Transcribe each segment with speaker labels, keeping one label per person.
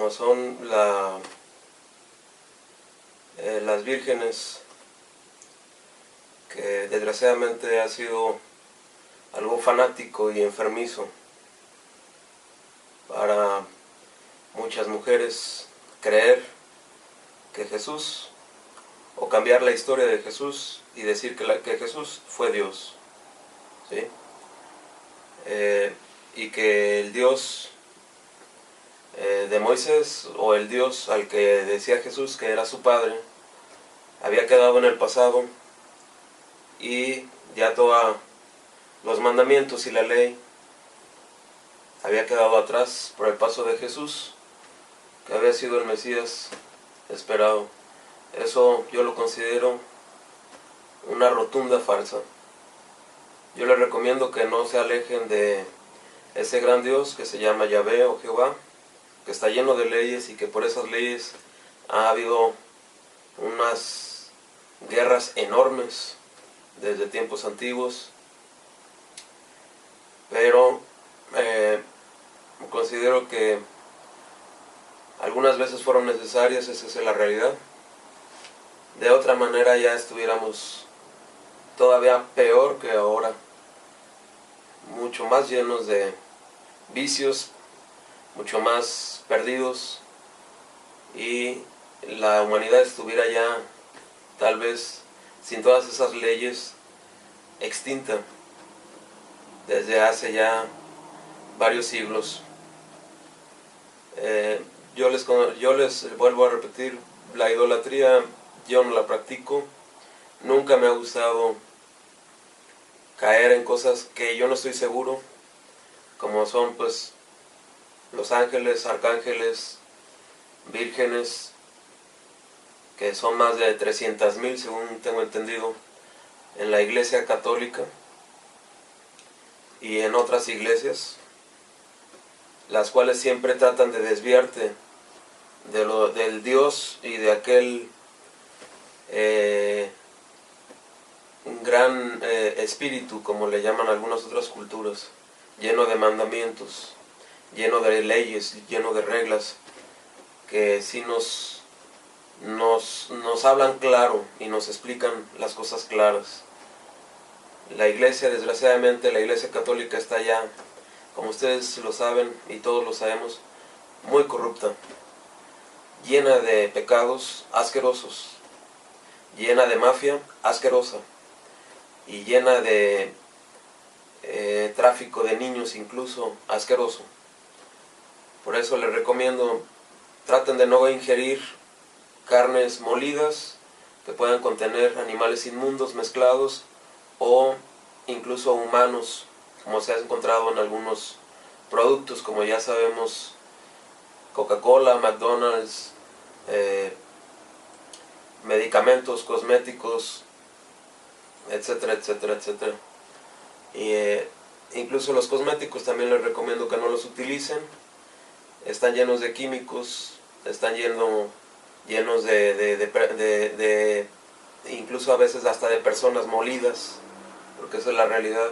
Speaker 1: como son las vírgenes, que desgraciadamente ha sido algo fanático y enfermizo para muchas mujeres creer que Jesús, o cambiar la historia de Jesús y decir que Jesús fue Dios, ¿sí? Y que el Dios de Moisés, o el Dios al que decía Jesús que era su padre, había quedado en el pasado, y ya todos los mandamientos y la ley había quedado atrás por el paso de Jesús, que había sido el Mesías esperado. Eso yo lo considero una rotunda farsa. Yo les recomiendo que no se alejen de ese gran Dios que se llama Yahvé o Jehová, que está lleno de leyes, y que por esas leyes ha habido unas guerras enormes desde tiempos antiguos, pero considero que algunas veces fueron necesarias, esa es la realidad. De otra manera ya estuviéramos todavía peor que ahora, mucho más llenos de vicios, mucho más perdidos, y la humanidad estuviera ya, tal vez, sin todas esas leyes, extinta desde hace ya varios siglos. Yo les vuelvo a repetir, la idolatría yo no la practico. Nunca me ha gustado caer en cosas que yo no estoy seguro, como son pues los ángeles, arcángeles, vírgenes, que son más de 300,000 según tengo entendido en la Iglesia Católica y en otras iglesias, las cuales siempre tratan de desviarte del Dios y de aquel un gran espíritu, como le llaman algunas otras culturas, lleno de mandamientos, lleno de leyes, lleno de reglas, que sí nos hablan claro y nos explican las cosas claras. La iglesia, desgraciadamente, la Iglesia Católica está ya, como ustedes lo saben y todos lo sabemos, muy corrupta, llena de pecados asquerosos, llena de mafia asquerosa, y llena de tráfico de niños incluso asqueroso. Por eso les recomiendo, traten de no ingerir carnes molidas que puedan contener animales inmundos mezclados, o incluso humanos, como se ha encontrado en algunos productos, como ya sabemos, Coca-Cola, McDonald's, medicamentos, cosméticos, etcétera, etcétera, etcétera. Y incluso los cosméticos también les recomiendo que no los utilicen. Están llenos de químicos, están llenos de incluso a veces hasta de personas molidas, porque esa es la realidad.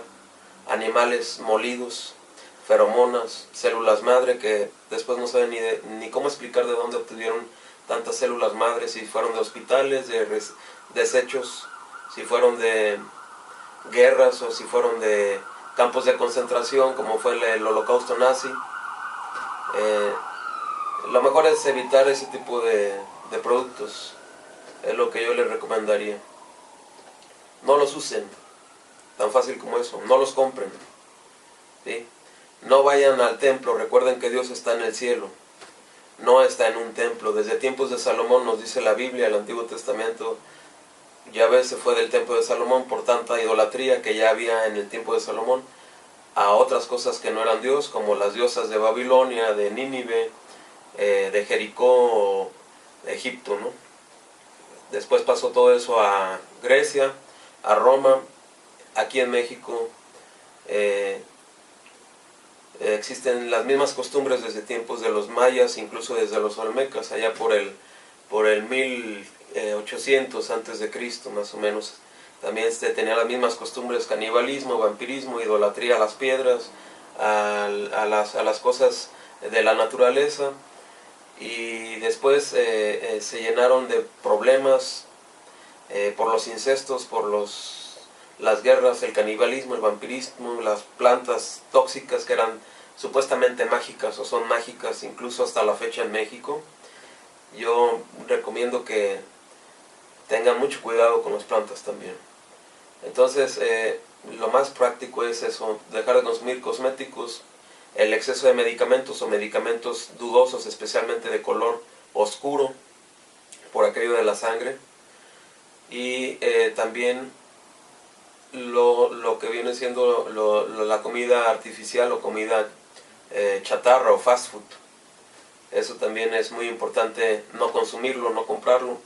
Speaker 1: Animales molidos, feromonas, células madre, que después no saben ni cómo explicar de dónde obtuvieron tantas células madre, si fueron de hospitales, de desechos, si fueron de guerras, o si fueron de campos de concentración, como fue el holocausto nazi. Lo mejor es evitar ese tipo de productos, es lo que yo les recomendaría. No los usen, tan fácil como eso, no los compren, ¿sí? No vayan al templo, recuerden que Dios está en el cielo, no está en un templo. Desde tiempos de Salomón nos dice la Biblia, el Antiguo Testamento, Yahvé se fue del templo de Salomón por tanta idolatría que ya había en el tiempo de Salomón a otras cosas que no eran Dios, como las diosas de Babilonia, de Nínive, de Jericó, de Egipto, ¿no? Después pasó todo eso a Grecia, a Roma. Aquí en México existen las mismas costumbres desde tiempos de los mayas, incluso desde los olmecas, allá por el 1800 antes de Cristo, más o menos. También tenía las mismas costumbres: canibalismo, vampirismo, idolatría a las piedras, a las cosas de la naturaleza. y después se llenaron de problemas por los incestos, por las guerras, el canibalismo, el vampirismo, las plantas tóxicas que eran supuestamente mágicas o son mágicas incluso hasta la fecha en México. Yo recomiendo que tengan mucho cuidado con las plantas también. Entonces, lo más práctico es eso, dejar de consumir cosméticos, el exceso de medicamentos o medicamentos dudosos, especialmente de color oscuro, por aquello de la sangre, y también lo que viene siendo la comida artificial o comida chatarra o fast food. Eso también es muy importante, no consumirlo, no comprarlo.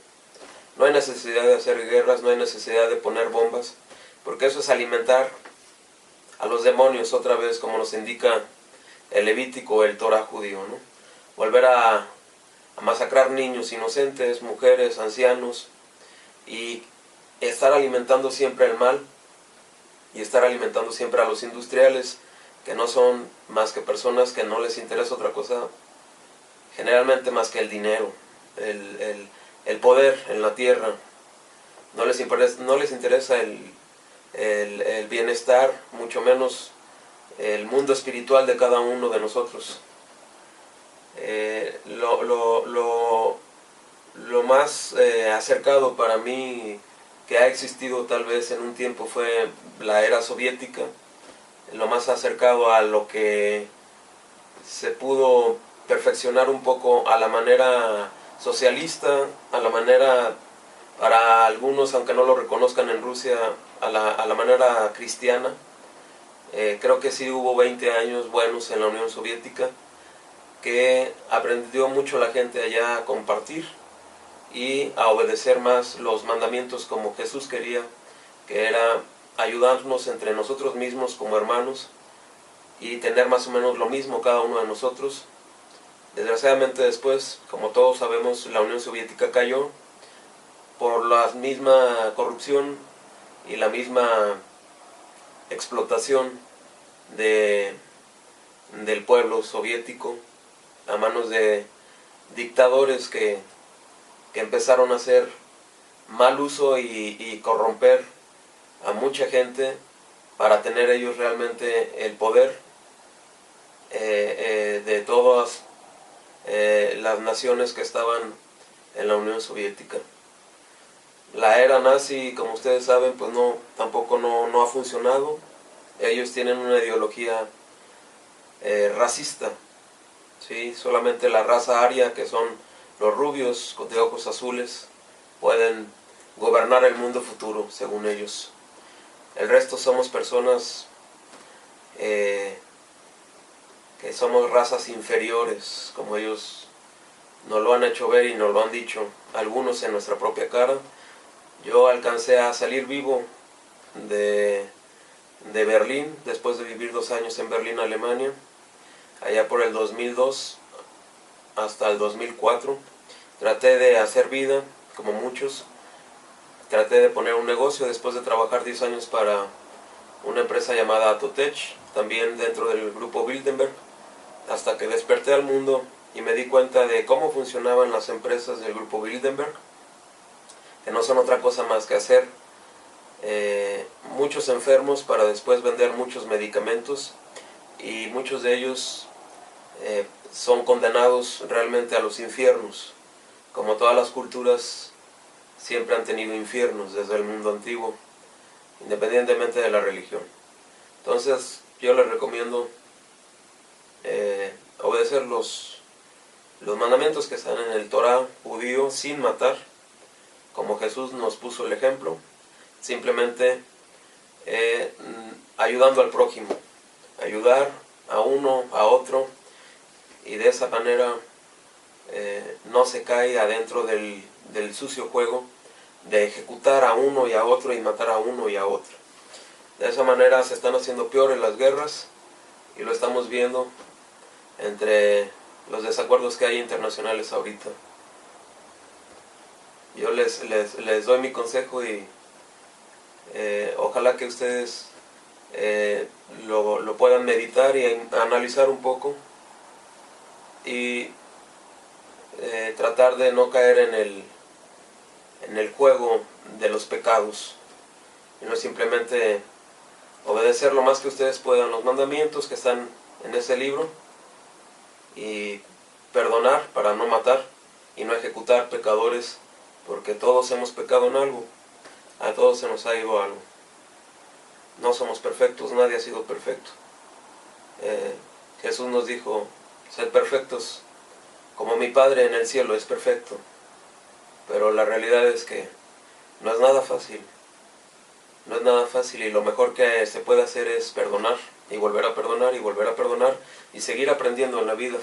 Speaker 1: No hay necesidad de hacer guerras, no hay necesidad de poner bombas, porque eso es alimentar a los demonios otra vez, como nos indica el Levítico, el Torah judío, ¿no? Volver a masacrar niños inocentes, mujeres, ancianos, y estar alimentando siempre el mal, y estar alimentando siempre a los industriales, que no son más que personas que no les interesa otra cosa, generalmente más que el dinero, el poder en la tierra. No les interesa el bienestar, mucho menos el mundo espiritual de cada uno de nosotros. Lo más acercado para mí que ha existido tal vez en un tiempo fue la era soviética, lo más acercado a lo que se pudo perfeccionar un poco a la manera socialista, a la manera, para algunos, aunque no lo reconozcan en Rusia, a la manera cristiana. Creo que sí hubo 20 años buenos en la Unión Soviética, que aprendió mucho la gente allá a compartir y a obedecer más los mandamientos como Jesús quería, que era ayudarnos entre nosotros mismos como hermanos y tener más o menos lo mismo cada uno de nosotros. Desgraciadamente después, como todos sabemos, la Unión Soviética cayó por la misma corrupción y la misma explotación del pueblo soviético a manos de dictadores que empezaron a hacer mal uso y corromper a mucha gente para tener ellos realmente el poder de todas las naciones que estaban en la Unión Soviética. La era nazi, como ustedes saben, pues tampoco no ha funcionado. Ellos tienen una ideología racista, ¿sí? Solamente la raza aria, que son los rubios de ojos azules, pueden gobernar el mundo futuro, según ellos. El resto somos personas que somos razas inferiores, como ellos nos lo han hecho ver y nos lo han dicho, algunos en nuestra propia cara. Yo alcancé a salir vivo de Berlín, después de vivir 2 años en Berlín, Alemania, allá por el 2002 hasta el 2004. Traté de hacer vida, como muchos. Traté de poner un negocio después de trabajar 10 años para una empresa llamada Atotech, también dentro del grupo Bilderberg, hasta que desperté al mundo y me di cuenta de cómo funcionaban las empresas del grupo Bilderberg, que no son otra cosa más que hacer muchos enfermos para después vender muchos medicamentos, y muchos de ellos son condenados realmente a los infiernos. Como todas las culturas, siempre han tenido infiernos desde el mundo antiguo, independientemente de la religión. Entonces yo les recomiendo obedecer los mandamientos que están en el Torah judío sin matar, como Jesús nos puso el ejemplo, simplemente ayudando al prójimo, ayudar a uno, a otro, y de esa manera no se cae adentro del sucio juego de ejecutar a uno y a otro y matar a uno y a otro. De esa manera se están haciendo peores las guerras, y lo estamos viendo entre los desacuerdos que hay internacionales ahorita. Yo les doy mi consejo y ojalá que ustedes lo puedan meditar y analizar un poco, y tratar de no caer en el juego de los pecados, y no simplemente obedecer lo más que ustedes puedan los mandamientos que están en ese libro, y perdonar para no matar y no ejecutar pecadores, porque todos hemos pecado en algo, a todos se nos ha ido algo. No somos perfectos, nadie ha sido perfecto. Jesús nos dijo: sed perfectos como mi Padre en el cielo es perfecto. Pero la realidad es que no es nada fácil. No es nada fácil, y lo mejor que se puede hacer es perdonar y volver a perdonar y volver a perdonar y seguir aprendiendo en la vida.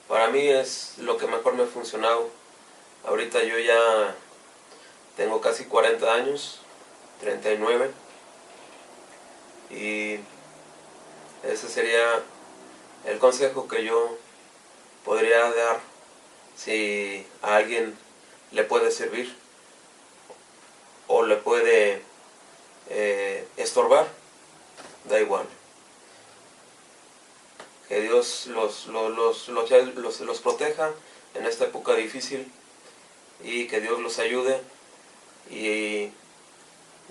Speaker 1: Para mí es lo que mejor me ha funcionado. Ahorita yo ya tengo casi 40 años, 39, y ese sería el consejo que yo podría dar si a alguien le puede servir o le puede estorbar, da igual. Que Dios los proteja en esta época difícil, y que Dios los ayude, y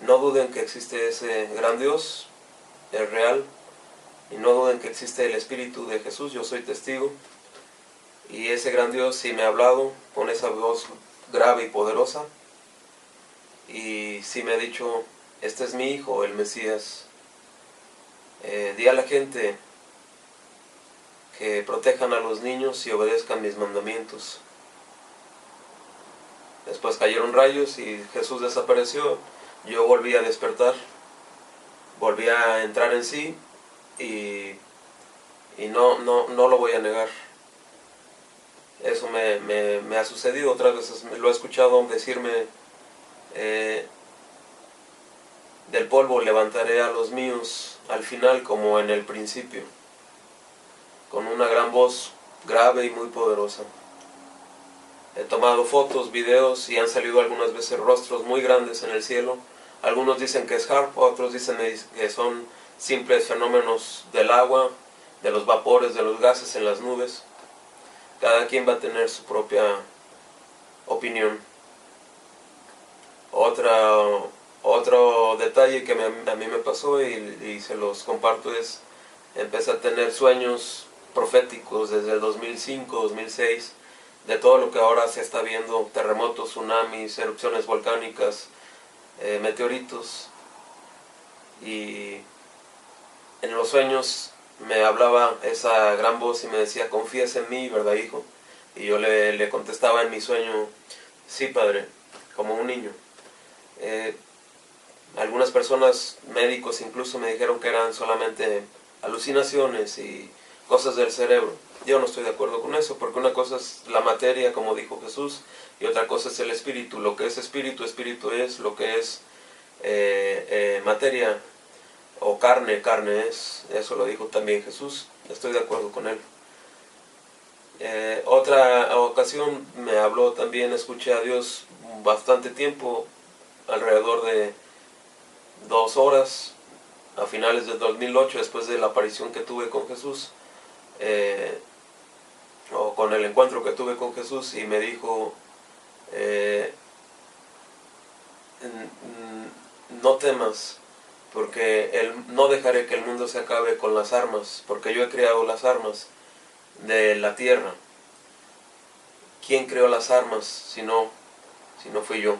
Speaker 1: no duden que existe ese gran Dios, el real, y no duden que existe el Espíritu de Jesús. Yo soy testigo, y ese gran Dios sí me ha hablado con esa voz grave y poderosa, y sí me ha dicho: este es mi hijo, el Mesías. Di a la gente que protejan a los niños y obedezcan mis mandamientos. Después cayeron rayos y Jesús desapareció. Yo volví a despertar, volví a entrar en sí, y no lo voy a negar. Eso me ha sucedido. Otras veces lo he escuchado decirme: del polvo levantaré a los míos al final como en el principio, con una gran voz grave y muy poderosa. He tomado fotos, videos, y han salido algunas veces rostros muy grandes en el cielo. Algunos dicen que es HAARP, otros dicen que son simples fenómenos del agua, de los vapores, de los gases en las nubes. Cada quien va a tener su propia opinión. Otro detalle que a mí me pasó y se los comparto es: empecé a tener sueños proféticos desde el 2005, 2006, de todo lo que ahora se está viendo: terremotos, tsunamis, erupciones volcánicas, meteoritos. Y en los sueños me hablaba esa gran voz y me decía: confías en mí, ¿verdad, hijo? Y yo le contestaba en mi sueño: sí, padre, como un niño. Algunas personas, médicos incluso, me dijeron que eran solamente alucinaciones y cosas del cerebro. Yo no estoy de acuerdo con eso, porque una cosa es la materia, como dijo Jesús, y otra cosa es el espíritu. Lo que es espíritu, espíritu es; lo que es materia o carne, carne es. Eso lo dijo también Jesús. Estoy de acuerdo con él. Otra ocasión me habló también, escuché a Dios bastante tiempo, alrededor de 2 horas, a finales del 2008, después de la aparición que tuve con Jesús, o con el encuentro que tuve con Jesús, y me dijo: no temas, porque no dejaré que el mundo se acabe con las armas, porque yo he creado las armas de la tierra. ¿Quién creó las armas si no fui yo?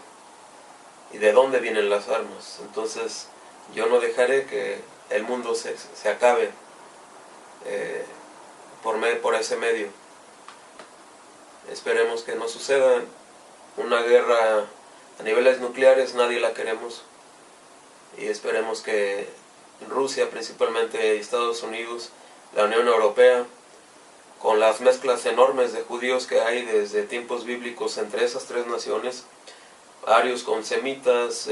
Speaker 1: ¿Y de dónde vienen las armas? Entonces yo no dejaré que el mundo se acabe por ese medio. Esperemos que no suceda una guerra a niveles nucleares, nadie la queremos, y esperemos que Rusia, principalmente Estados Unidos, la Unión Europea, con las mezclas enormes de judíos que hay desde tiempos bíblicos entre esas tres naciones, arios con semitas,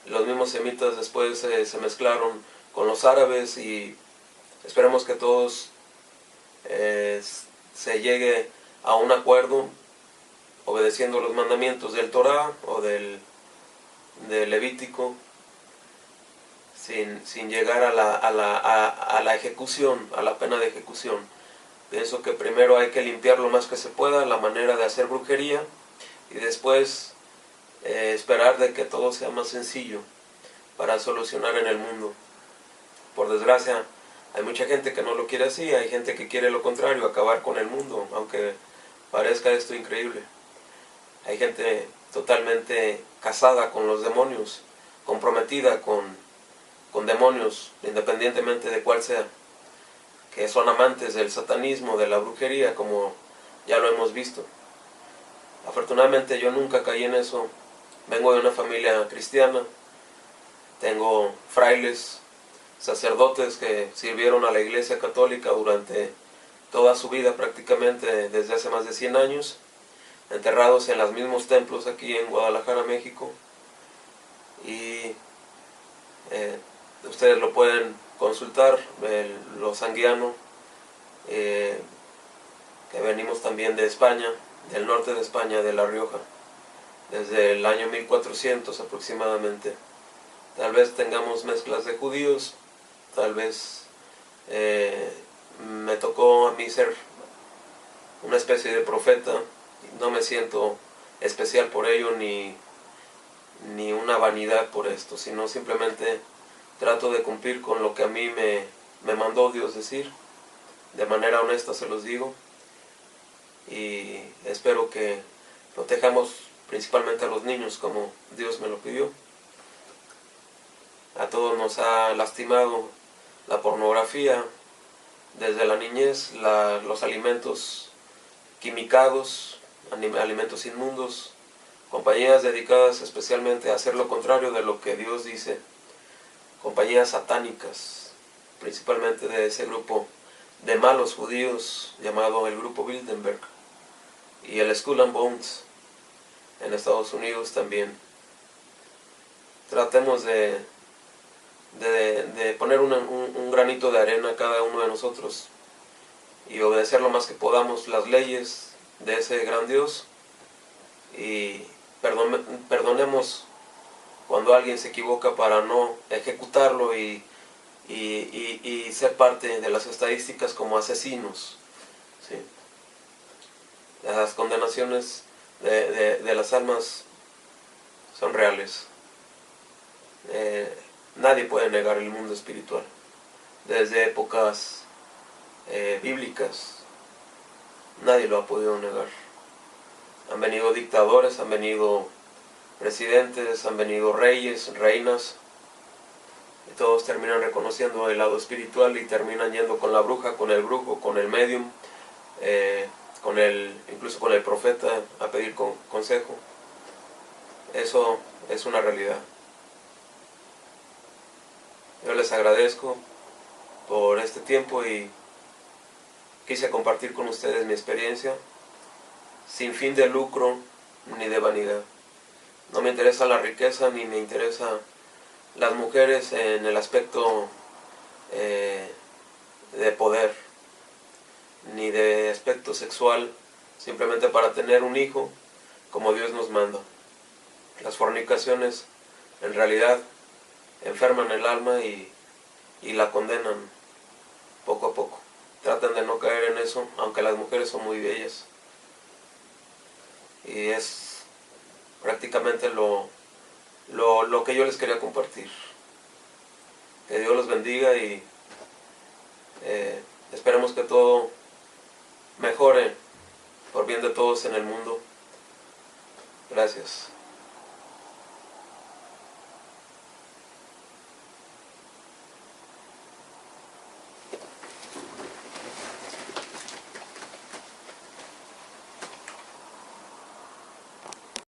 Speaker 1: los mismos semitas después se mezclaron con los árabes, y esperemos que todos se llegue a un acuerdo obedeciendo los mandamientos del Torá o del Levítico, sin llegar a la ejecución, a la pena de ejecución. Pienso que primero hay que limpiar lo más que se pueda la manera de hacer brujería y después esperar de que todo sea más sencillo para solucionar en el mundo. Por desgracia, hay mucha gente que no lo quiere así, hay gente que quiere lo contrario, acabar con el mundo, aunque parezca esto increíble. Hay gente totalmente casada con los demonios, comprometida con demonios, independientemente de cuál sea, que son amantes del satanismo, de la brujería, como ya lo hemos visto. Afortunadamente yo nunca caí en eso. Vengo de una familia cristiana, tengo frailes, sacerdotes que sirvieron a la Iglesia Católica durante toda su vida, prácticamente desde hace más de 100 años, enterrados en los mismos templos aquí en Guadalajara, México. Y ustedes lo pueden consultar, lo sanguiano, que venimos también de España, del norte de España, de La Rioja, desde el año 1400 aproximadamente. Tal vez tengamos mezclas de judíos, tal vez me tocó a mí ser una especie de profeta. No me siento especial por ello ni una vanidad por esto, sino simplemente trato de cumplir con lo que a mí me mandó Dios decir. De manera honesta se los digo, y espero que protejamos principalmente a los niños como Dios me lo pidió. A todos nos ha lastimado la pornografía desde la niñez, los alimentos quimicados, alimentos inmundos, compañías dedicadas especialmente a hacer lo contrario de lo que Dios dice, compañías satánicas, principalmente de ese grupo de malos judíos llamado el grupo Bilderberg, y el Skull and Bones en Estados Unidos también. Tratemos de poner un granito de arena cada uno de nosotros y obedecer lo más que podamos las leyes de ese gran Dios, y perdonemos cuando alguien se equivoca para no ejecutarlo y ser parte de las estadísticas como asesinos, ¿sí? Las condenaciones de las almas son reales. Nadie puede negar el mundo espiritual. Desde épocas bíblicas nadie lo ha podido negar. Han venido dictadores, han venido presidentes, han venido reyes, reinas, y todos terminan reconociendo el lado espiritual y terminan yendo con la bruja, con el brujo, con el medium, incluso con el profeta a pedir consejo. Eso es una realidad. Yo les agradezco por este tiempo y quise compartir con ustedes mi experiencia sin fin de lucro ni de vanidad. No me interesa la riqueza ni me interesa las mujeres en el aspecto de poder ni de aspecto sexual, simplemente para tener un hijo como Dios nos manda. Las fornicaciones en realidad enferman el alma y la condenan poco a poco. Traten de no caer en eso, aunque las mujeres son muy bellas. Y es prácticamente lo que yo les quería compartir. Que Dios los bendiga y esperemos que todo mejore por bien de todos en el mundo. Gracias.